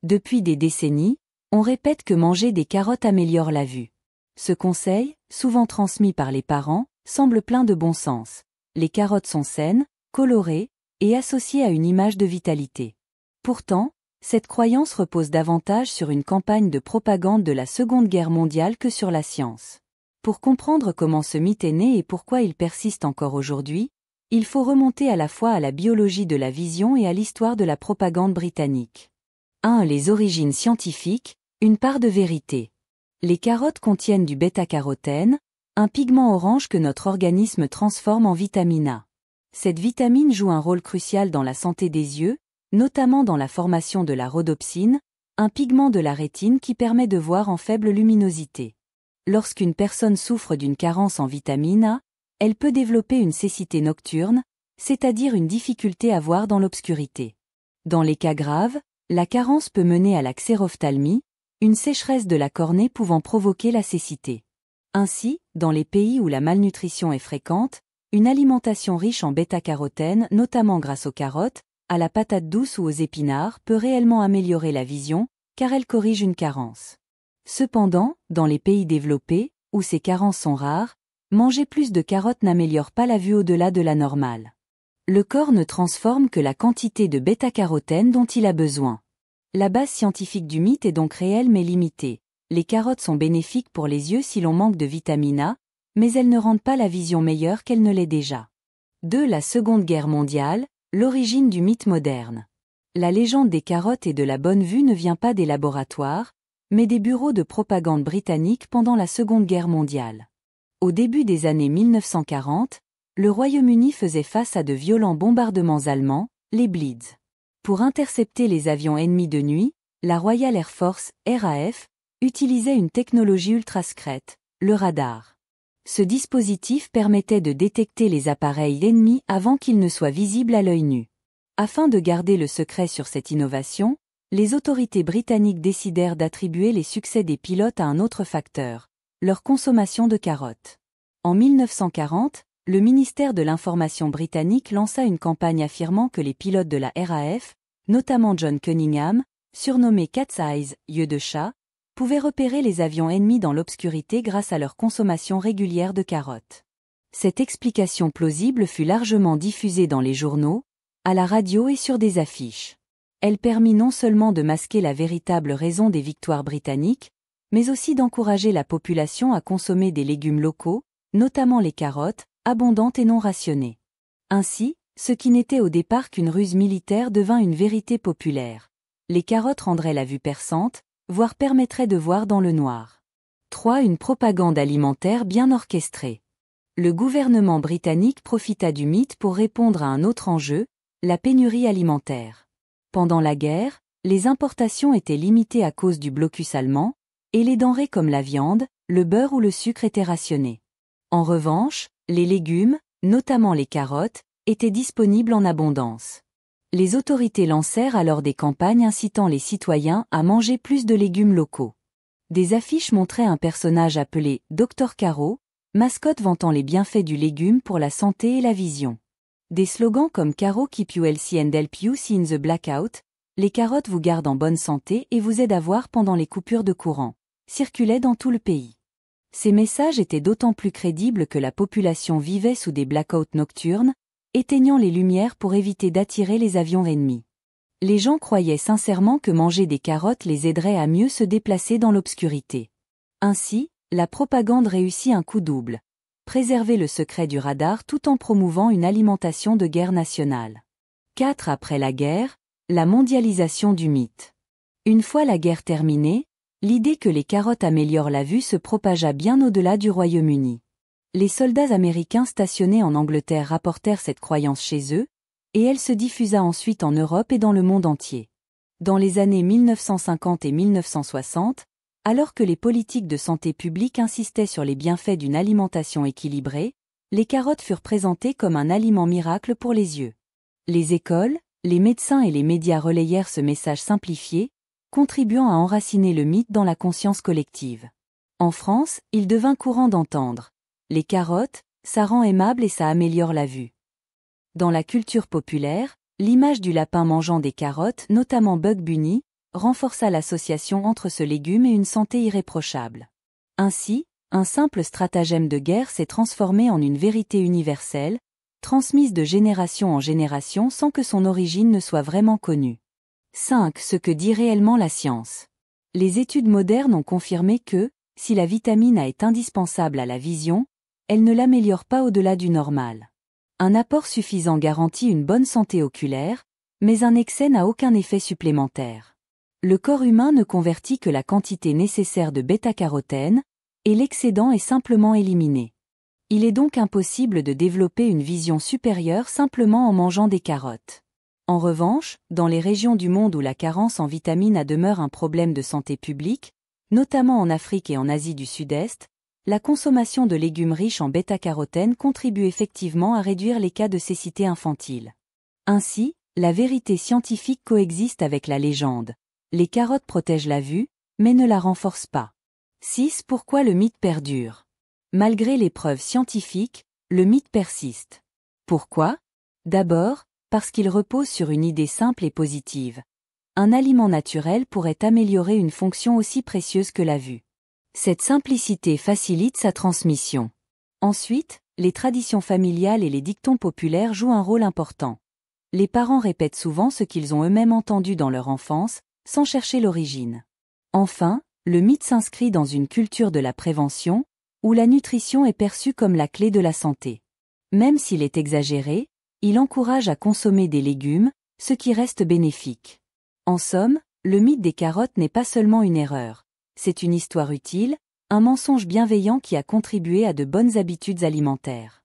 Depuis des décennies, on répète que manger des carottes améliore la vue. Ce conseil, souvent transmis par les parents, semble plein de bon sens. Les carottes sont saines, colorées, et associées à une image de vitalité. Pourtant, cette croyance repose davantage sur une campagne de propagande de la Seconde Guerre mondiale que sur la science. Pour comprendre comment ce mythe est né et pourquoi il persiste encore aujourd'hui, il faut remonter à la fois à la biologie de la vision et à l'histoire de la propagande britannique. 1. Les origines scientifiques, une part de vérité. Les carottes contiennent du bêta-carotène, un pigment orange que notre organisme transforme en vitamine A. Cette vitamine joue un rôle crucial dans la santé des yeux, notamment dans la formation de la rhodopsine, un pigment de la rétine qui permet de voir en faible luminosité. Lorsqu'une personne souffre d'une carence en vitamine A, elle peut développer une cécité nocturne, c'est-à-dire une difficulté à voir dans l'obscurité. Dans les cas graves, la carence peut mener à la xérophthalmie, une sécheresse de la cornée pouvant provoquer la cécité. Ainsi, dans les pays où la malnutrition est fréquente, une alimentation riche en bêta-carotène, notamment grâce aux carottes, à la patate douce ou aux épinards, peut réellement améliorer la vision, car elle corrige une carence. Cependant, dans les pays développés, où ces carences sont rares, manger plus de carottes n'améliore pas la vue au-delà de la normale. Le corps ne transforme que la quantité de bêta-carotène dont il a besoin. La base scientifique du mythe est donc réelle mais limitée. Les carottes sont bénéfiques pour les yeux si l'on manque de vitamine A, mais elles ne rendent pas la vision meilleure qu'elle ne l'est déjà. 2. La Seconde Guerre mondiale, l'origine du mythe moderne. La légende des carottes et de la bonne vue ne vient pas des laboratoires, mais des bureaux de propagande britanniques pendant la Seconde Guerre mondiale. Au début des années 1940, le Royaume-Uni faisait face à de violents bombardements allemands, les Blitz. Pour intercepter les avions ennemis de nuit, la Royal Air Force, RAF, utilisait une technologie ultra-secrète, le radar. Ce dispositif permettait de détecter les appareils ennemis avant qu'ils ne soient visibles à l'œil nu. Afin de garder le secret sur cette innovation, les autorités britanniques décidèrent d'attribuer les succès des pilotes à un autre facteur, leur consommation de carottes. En 1940, le ministère de l'Information britannique lança une campagne affirmant que les pilotes de la RAF, notamment John Cunningham, surnommé Cat's Eyes, yeux de chat, pouvaient repérer les avions ennemis dans l'obscurité grâce à leur consommation régulière de carottes. Cette explication plausible fut largement diffusée dans les journaux, à la radio et sur des affiches. Elle permit non seulement de masquer la véritable raison des victoires britanniques, mais aussi d'encourager la population à consommer des légumes locaux, notamment les carottes, abondantes et non rationnées. Ainsi, ce qui n'était au départ qu'une ruse militaire devint une vérité populaire. Les carottes rendraient la vue perçante, voire permettraient de voir dans le noir. 3. Une propagande alimentaire bien orchestrée. Le gouvernement britannique profita du mythe pour répondre à un autre enjeu, la pénurie alimentaire. Pendant la guerre, les importations étaient limitées à cause du blocus allemand, et les denrées comme la viande, le beurre ou le sucre étaient rationnés. En revanche, les légumes, notamment les carottes, étaient disponibles en abondance. Les autorités lancèrent alors des campagnes incitant les citoyens à manger plus de légumes locaux. Des affiches montraient un personnage appelé Dr Caro, mascotte vantant les bienfaits du légume pour la santé et la vision. Des slogans comme Caro keep you healthy and help you see in the blackout, les carottes vous gardent en bonne santé et vous aident à voir pendant les coupures de courant, circulaient dans tout le pays. Ces messages étaient d'autant plus crédibles que la population vivait sous des blackouts nocturnes, éteignant les lumières pour éviter d'attirer les avions ennemis. Les gens croyaient sincèrement que manger des carottes les aiderait à mieux se déplacer dans l'obscurité. Ainsi, la propagande réussit un coup double. Préserver le secret du radar tout en promouvant une alimentation de guerre nationale. 4. Après la guerre, la mondialisation du mythe. Une fois la guerre terminée, l'idée que les carottes améliorent la vue se propagea bien au-delà du Royaume-Uni. Les soldats américains stationnés en Angleterre rapportèrent cette croyance chez eux, et elle se diffusa ensuite en Europe et dans le monde entier. Dans les années 1950 et 1960, alors que les politiques de santé publique insistaient sur les bienfaits d'une alimentation équilibrée, les carottes furent présentées comme un aliment miracle pour les yeux. Les écoles, les médecins et les médias relayèrent ce message simplifié, contribuant à enraciner le mythe dans la conscience collective. En France, il devint courant d'entendre « Les carottes, ça rend aimable et ça améliore la vue ». Dans la culture populaire, l'image du lapin mangeant des carottes, notamment Bugs Bunny, renforça l'association entre ce légume et une santé irréprochable. Ainsi, un simple stratagème de guerre s'est transformé en une vérité universelle, transmise de génération en génération sans que son origine ne soit vraiment connue. 5. Ce que dit réellement la science. Les études modernes ont confirmé que, si la vitamine A est indispensable à la vision, elle ne l'améliore pas au-delà du normal. Un apport suffisant garantit une bonne santé oculaire, mais un excès n'a aucun effet supplémentaire. Le corps humain ne convertit que la quantité nécessaire de bêta-carotène, et l'excédent est simplement éliminé. Il est donc impossible de développer une vision supérieure simplement en mangeant des carottes. En revanche, dans les régions du monde où la carence en vitamine A demeure un problème de santé publique, notamment en Afrique et en Asie du Sud-Est, la consommation de légumes riches en bêta-carotène contribue effectivement à réduire les cas de cécité infantile. Ainsi, la vérité scientifique coexiste avec la légende. Les carottes protègent la vue, mais ne la renforcent pas. 6. Pourquoi le mythe perdure? Malgré les preuves scientifiques, le mythe persiste. Pourquoi? D'abord, parce qu'il repose sur une idée simple et positive. Un aliment naturel pourrait améliorer une fonction aussi précieuse que la vue. Cette simplicité facilite sa transmission. Ensuite, les traditions familiales et les dictons populaires jouent un rôle important. Les parents répètent souvent ce qu'ils ont eux-mêmes entendu dans leur enfance, sans chercher l'origine. Enfin, le mythe s'inscrit dans une culture de la prévention, où la nutrition est perçue comme la clé de la santé. Même s'il est exagéré, il encourage à consommer des légumes, ce qui reste bénéfique. En somme, le mythe des carottes n'est pas seulement une erreur, c'est une histoire utile, un mensonge bienveillant qui a contribué à de bonnes habitudes alimentaires.